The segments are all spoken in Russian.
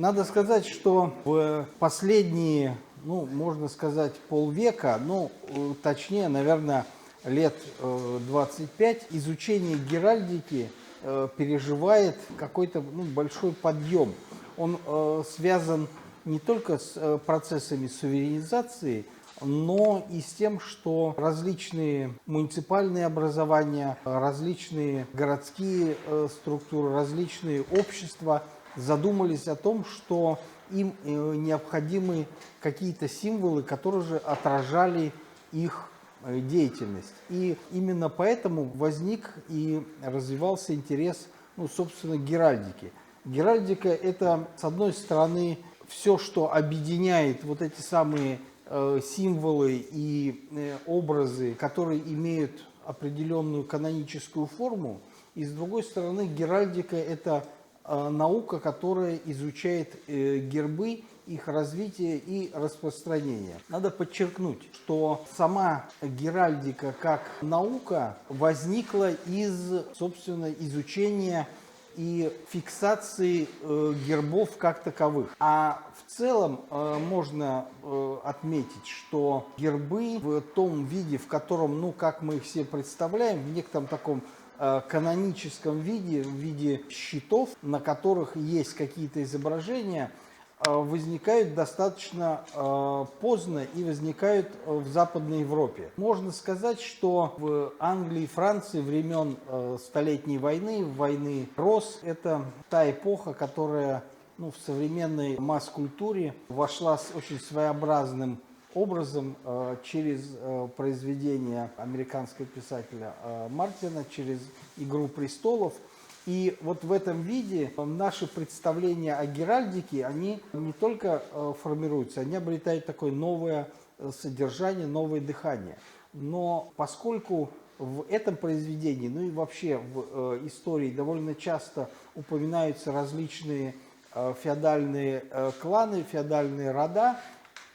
Надо сказать, что в последние, можно сказать, полвека, точнее, наверное, лет 25, изучение геральдики переживает какой-то большой подъем. Он связан не только с процессами суверенизации, но и с тем, что различные муниципальные образования, различные городские структуры, различные общества задумались о том, что им необходимы какие-то символы, которые же отражали их деятельность. И именно поэтому возник и развивался интерес, собственно, к геральдике. Геральдика – это, с одной стороны, все, что объединяет вот эти самые символы и образы, которые имеют определенную каноническую форму, и, с другой стороны, геральдика – это наука, которая изучает гербы, их развитие и распространение. Надо подчеркнуть, что сама геральдика как наука возникла из, собственно, изучения и фиксации гербов как таковых. А в целом можно отметить, что гербы в том виде, в котором, как мы их все представляем, в некотором таком каноническом виде, в виде щитов, на которых есть какие-то изображения, возникают достаточно поздно и возникают в Западной Европе. Можно сказать, что в Англии и Франции времен Столетней войны, войны Роз, это та эпоха, которая в современной масс-культуре вошла с очень своеобразным образом через произведения американского писателя Мартина, через «Игру престолов». И вот в этом виде наши представления о геральдике, они не только формируются, они обретают такое новое содержание, новое дыхание. Но поскольку в этом произведении, и вообще в истории довольно часто упоминаются различные феодальные кланы, феодальные рода,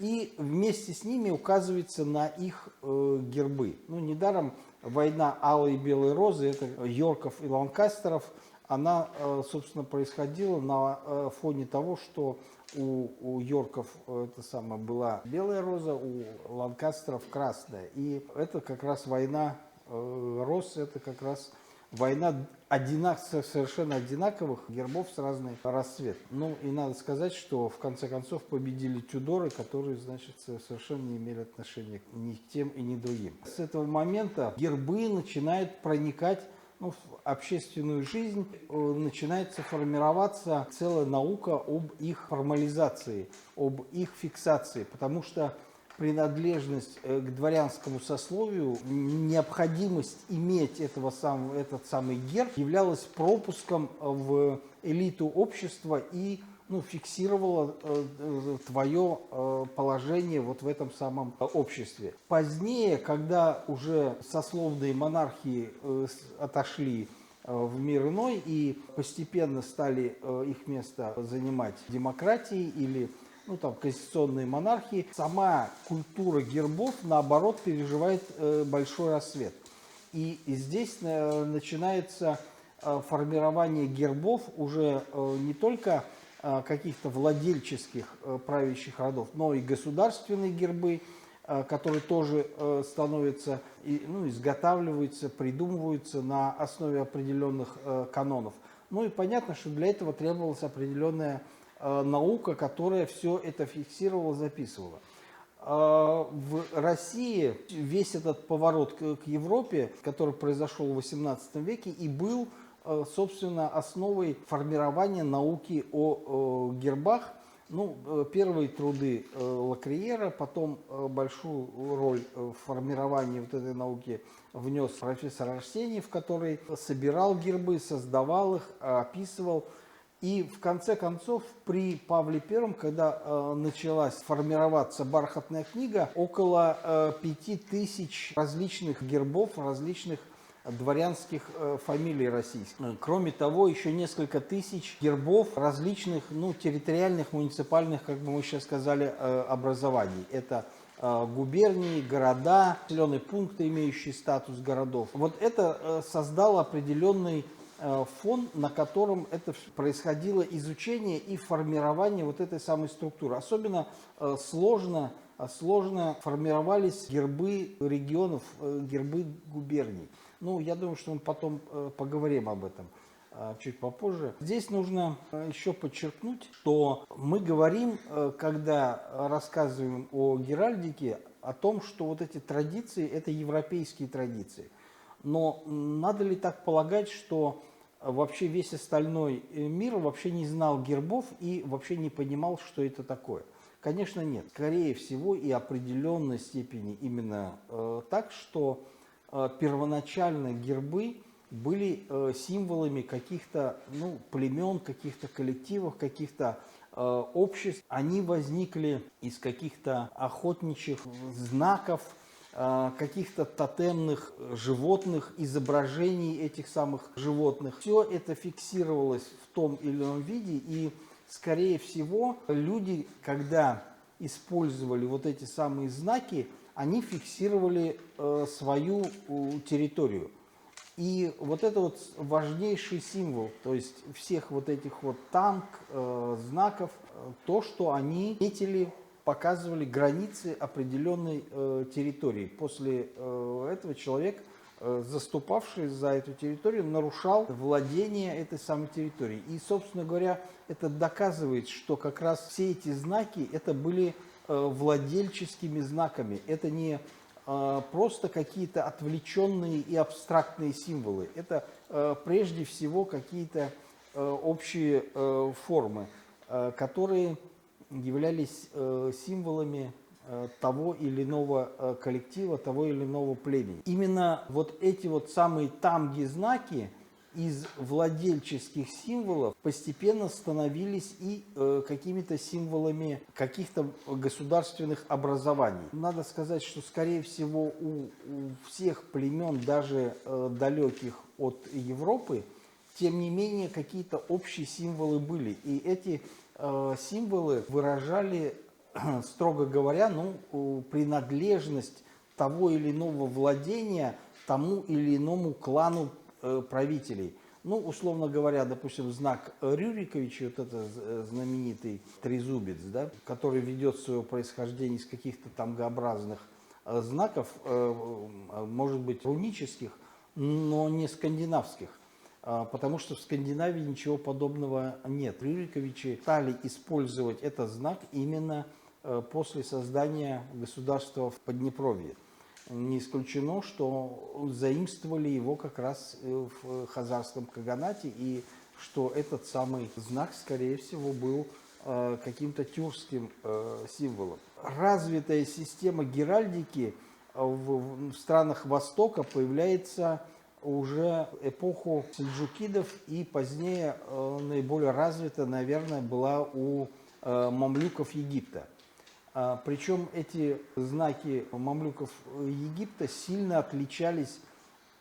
и вместе с ними указывается на их гербы. Недаром война Алой и Белой Розы, это Йорков и Ланкастеров, она, собственно, происходила на фоне того, что у Йорков была белая роза, у Ланкастеров красная. И это как раз война роз, это как раз война совершенно одинаковых гербов с разной расцветкой. И надо сказать, что в конце концов победили Тюдоры, которые, совершенно не имели отношения ни к тем и ни к другим. С этого момента гербы начинают проникать в общественную жизнь, начинается формироваться целая наука об их формализации, об их фиксации, потому что принадлежность к дворянскому сословию, необходимость иметь этот самый герб являлась пропуском в элиту общества и фиксировала твое положение вот в этом самом обществе. Позднее, когда уже сословные монархии отошли в мир иной и постепенно стали их место занимать демократии или конституционные монархии, сама культура гербов, наоборот, переживает большой расцвет. И здесь начинается формирование гербов уже не только каких-то владельческих правящих родов, но и государственные гербы, которые тоже становятся, изготавливаются, придумываются на основе определенных канонов. И понятно, что для этого требовалась определенная наука, которая все это фиксировала, записывала. В России весь этот поворот к Европе, который произошел в XVIII веке, и был, собственно, основой формирования науки о гербах. Первые труды Лакриера, потом большую роль в формировании вот этой науки внес профессор Арсеньев, который собирал гербы, создавал их, описывал. И в конце концов, при Павле I, когда началась формироваться бархатная книга, около 5000 различных гербов, различных дворянских фамилий российских. Кроме того, еще несколько тысяч гербов различных территориальных, муниципальных, как бы мы сейчас сказали, образований. Это губернии, города, населенные пункты, имеющие статус городов. Вот это создало определенный фон, на котором это происходило изучение и формирование вот этой самой структуры. Особенно сложно формировались гербы регионов, гербы губерний. Ну, я думаю, что мы потом поговорим об этом чуть попозже. Здесь нужно еще подчеркнуть, что мы говорим, когда рассказываем о геральдике, о том, что вот эти традиции – это европейские традиции. Но надо ли так полагать, что вообще весь остальной мир вообще не знал гербов и вообще не понимал, что это такое? Конечно, нет. Скорее всего, и определенной степени именно так, что первоначально гербы были символами каких-то племен, каких-то коллективов, каких-то обществ. Они возникли из каких-то охотничьих знаков, каких-то тотемных животных, изображений этих самых животных. Все это фиксировалось в том или ином виде, и, скорее всего, люди, когда использовали вот эти самые знаки, они фиксировали свою территорию. И вот это вот важнейший символ, то есть всех вот этих вот знаков, то, что они метили, показывали границы определенной территории. После этого человек, заступавший за эту территорию, нарушал владение этой самой территорией. И, собственно говоря, это доказывает, что как раз все эти знаки, это были владельческими знаками. Это не просто какие-то отвлеченные и абстрактные символы. Это прежде всего какие-то общие формы, которые являлись символами того или иного коллектива, того или иного племени. Именно вот эти вот самые тамги-знаки из владельческих символов постепенно становились и какими-то символами каких-то государственных образований. Надо сказать, что, скорее всего, у всех племен, даже далеких от Европы, тем не менее, какие-то общие символы были. И эти символы выражали, строго говоря, принадлежность того или иного владения тому или иному клану правителей. Ну, условно говоря, допустим, знак Рюриковича, вот это знаменитый трезубец, да, который ведет свое происхождение из каких-то тамгообразных знаков, может быть, рунических, но не скандинавских, потому что в Скандинавии ничего подобного нет. Рюриковичи стали использовать этот знак именно после создания государства в Поднепровье. Не исключено, что заимствовали его как раз в хазарском каганате, и что этот самый знак, скорее всего, был каким-то тюркским символом. Развитая система геральдики в странах Востока появляется уже в эпоху сельджукидов, и позднее наиболее развита, наверное, была у мамлюков Египта. Причем эти знаки мамлюков Египта сильно отличались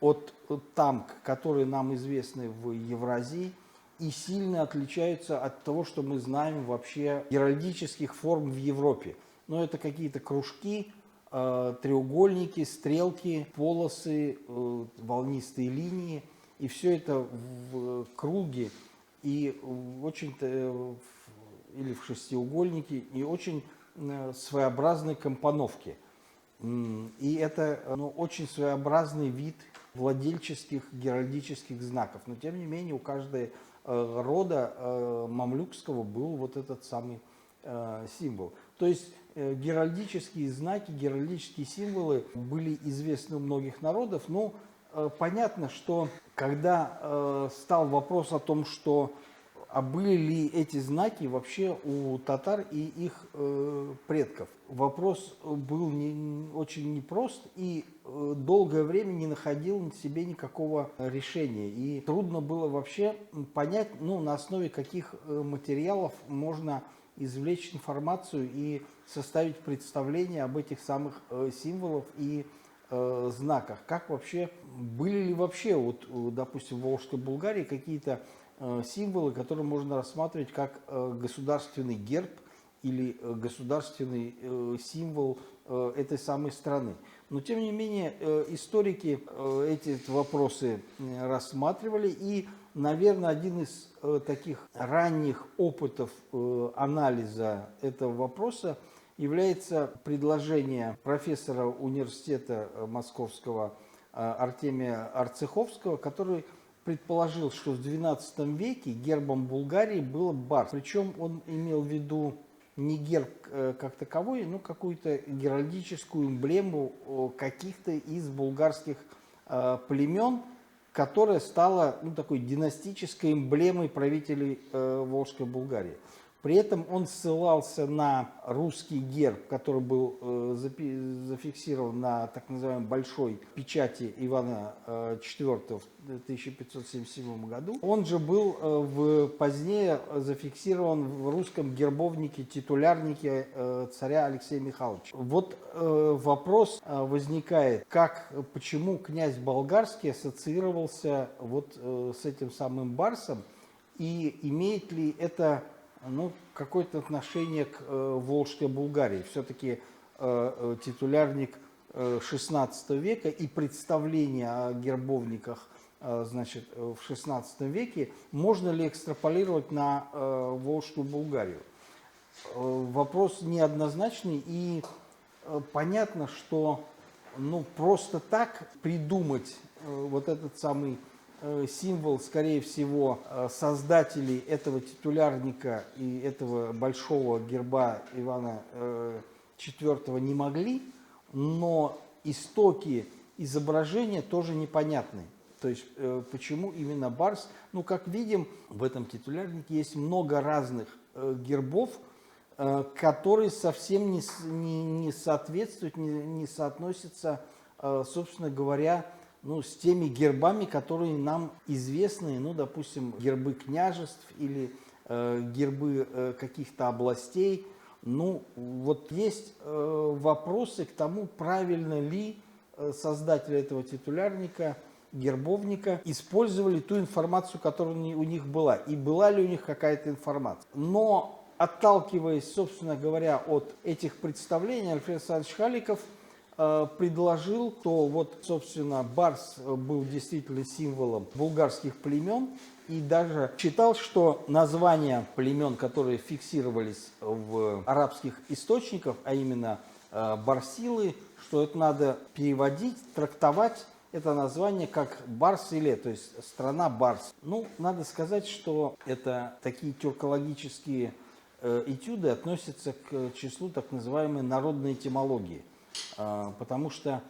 от тамг, которые нам известны в Евразии, и сильно отличаются от того, что мы знаем вообще геральдических форм в Европе. Но это какие-то кружки, треугольники, стрелки, полосы, волнистые линии, и все это в круге и очень-то или в шестиугольнике, и очень своеобразной компоновки. И это очень своеобразный вид владельческих геральдических знаков. Но тем не менее у каждого рода мамлюкского был вот этот самый символ. То есть геральдические знаки, геральдические символы были известны у многих народов, но понятно, что когда стал вопрос о том, что были ли эти знаки вообще у татар и их предков, вопрос был очень непрост и долгое время не находил себе никакого решения. И трудно было вообще понять, на основе каких материалов можно извлечь информацию и составить представление об этих самых символах и знаках. Как вообще, были ли вообще, допустим, в Волжской Булгарии какие-то символы, которые можно рассматривать как государственный герб или государственный символ этой самой страны. Но, тем не менее, историки эти вопросы рассматривали, и, наверное, один из таких ранних опытов анализа этого вопроса является предложение профессора университета Московского Артемия Арцеховского, который предположил, что в XII веке гербом Булгарии был барс. Причем он имел в виду не герб как таковой, но какую-то геральдическую эмблему каких-то из булгарских племен, которая стала такой династической эмблемой правителей Волжской Булгарии. При этом он ссылался на русский герб, который был зафиксирован на так называемой большой печати Ивана IV в 1577 году. Он же был позднее зафиксирован в русском гербовнике, титулярнике царя Алексея Михайловича. Вот вопрос возникает, почему князь Болгарский ассоциировался вот с этим самым барсом, и имеет ли это какое-то отношение к Волжской Булгарии. Все-таки титулярник XVI века и представление о гербовниках значит, в XVI веке можно ли экстраполировать на Волжскую Булгарию? Вопрос неоднозначный, и понятно, что просто так придумать вот этот самый символ, скорее всего, создателей этого титулярника и этого большого герба Ивана IV не могли, но истоки изображения тоже непонятны. То есть, почему именно барс? Как видим, в этом титулярнике есть много разных гербов, которые совсем не соответствуют, не соотносятся, собственно говоря, с теми гербами, которые нам известны, допустим, гербы княжеств или гербы каких-то областей. Вот есть вопросы к тому, правильно ли создатели этого титулярника, гербовника использовали ту информацию, которая у них была, и была ли у них какая-то информация. Но, отталкиваясь, собственно говоря, от этих представлений, Альфред Александрович Халиков предложил, что вот, собственно, барс был действительно символом булгарских племен, и даже считал, что названия племен, которые фиксировались в арабских источниках, а именно барсилы, что это надо переводить, трактовать это название как Барс-Иле, то есть страна Барс. Надо сказать, что это такие тюркологические этюды относятся к числу так называемой народной этимологии. Потому что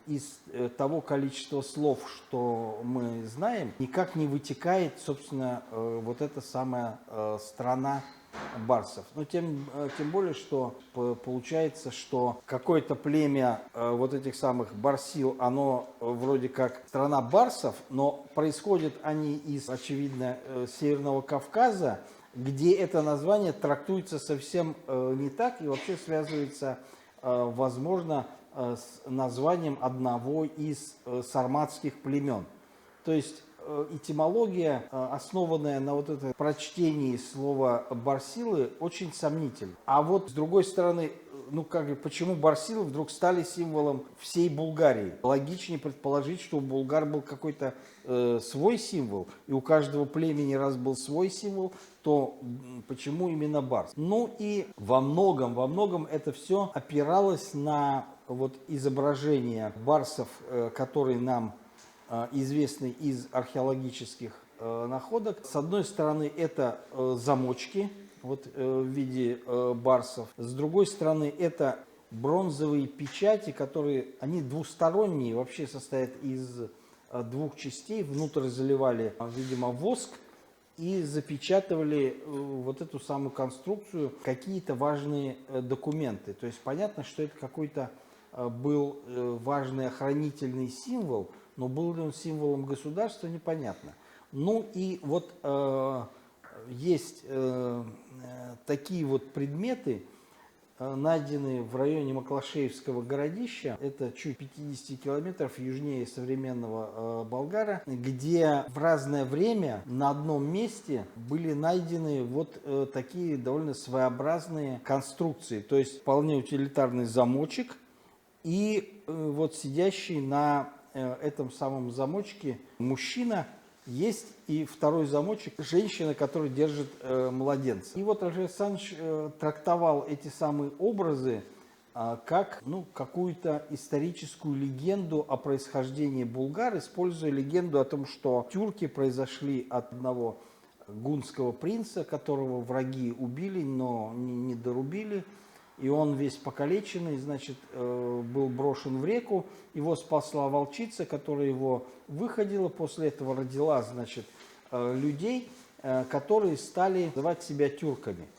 из того количества слов, что мы знаем, никак не вытекает, собственно, вот эта самая страна барсов. Тем более, что получается, что какое-то племя вот этих самых барсил, оно вроде как страна барсов, но происходят они из, очевидно, Северного Кавказа, где это название трактуется совсем не так и вообще связывается, возможно, с названием одного из сарматских племен. То есть этимология, основанная на вот этом прочтении слова барсилы, очень сомнительна. А вот с другой стороны, почему барсилы вдруг стали символом всей Булгарии? Логичнее предположить, что у булгар был какой-то свой символ, и у каждого племени, раз был свой символ, то почему именно барс? И во многом это все опиралось на вот изображения барсов, которые нам известны из археологических находок. С одной стороны, это замочки в виде барсов. С другой стороны, это бронзовые печати, они двусторонние, вообще состоят из двух частей. Внутрь заливали, видимо, воск и запечатывали вот эту самую конструкцию, какие-то важные документы. То есть понятно, что это какой-то был важный охранительный символ, но был ли он символом государства, непонятно. И вот есть такие вот предметы, найдены в районе Маклашеевского городища, это чуть 50 километров южнее современного Болгара, где в разное время на одном месте были найдены вот такие довольно своеобразные конструкции, то есть вполне утилитарный замочек и вот сидящий на этом самом замочке мужчина. Есть и второй замочек, женщина, которая держит младенца. И вот Алексей Александрович трактовал эти самые образы как какую-то историческую легенду о происхождении булгар, используя легенду о том, что тюрки произошли от одного гунского принца, которого враги убили, но не дорубили. И он весь покалеченный, значит, был брошен в реку. Его спасла волчица, которая его выходила. После этого родила, значит, людей, которые стали называть себя тюрками.